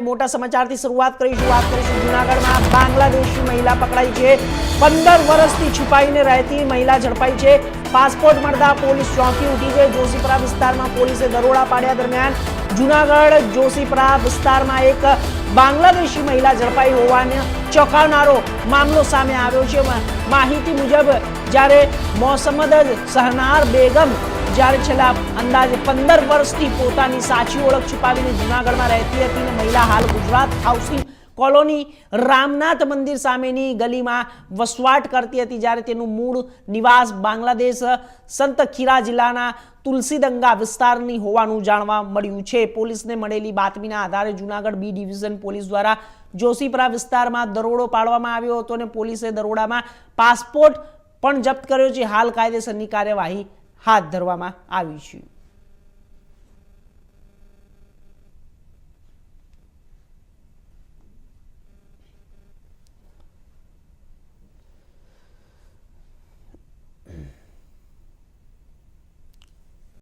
मोटा समाचार थी शुरुआत करीशुं जूनागढ़ में बांग्लादेशी महिला पकड़ाई है। 15 वर्षथी छुपाईने रहती महिला झड़पाई है। पासपोर्ट मळता पोलीस चौंकी उठी है। जोशीपुरा विस्तार में पोलीसे दरोड़ा पाड्या दरमियान जूनागढ़ जोशीपुरा विस्तार में एक बांग्लादेशी महिला झड़पाई होवानो चौंकावनारो मामलो सामे आव्यो छे। माहिती मुजब ज्यारे मोसम्मद सहनार बेगम જ્યારે છેલ્લા અંદાજે 15 વર્ષથી પોતાની સાચી ઓળખ છુપાવીને જૂનાગઢમાં રહેતી હતી ને મહિલા હાલ ગુજરાત હાઉસિંગ કોલોની રામનાથ મંદિર સામેની ગલીમાં વસવાટ કરતી હતી, જ્યારે તેનું મૂળ નિવાસ બાંગ્લાદેશ સંતખીરા જિલ્લાના તુલસીદંગા વિસ્તારની હોવાનું જાણવા મળ્યું છે। પોલીસને મળેલી બાતમીના આધારે જૂનાગઢ બી ડિવિઝન પોલીસ દ્વારા જોશીપુરા વિસ્તારમાં દરોડો પાડવામાં આવ્યો હતો અને પોલીસે દરોડામાં પાસપોર્ટ પણ જપ્ત કર્યો છે। હાલ કાયદેસરની કાર્યવાહી हाथ धरवामां आवी छे।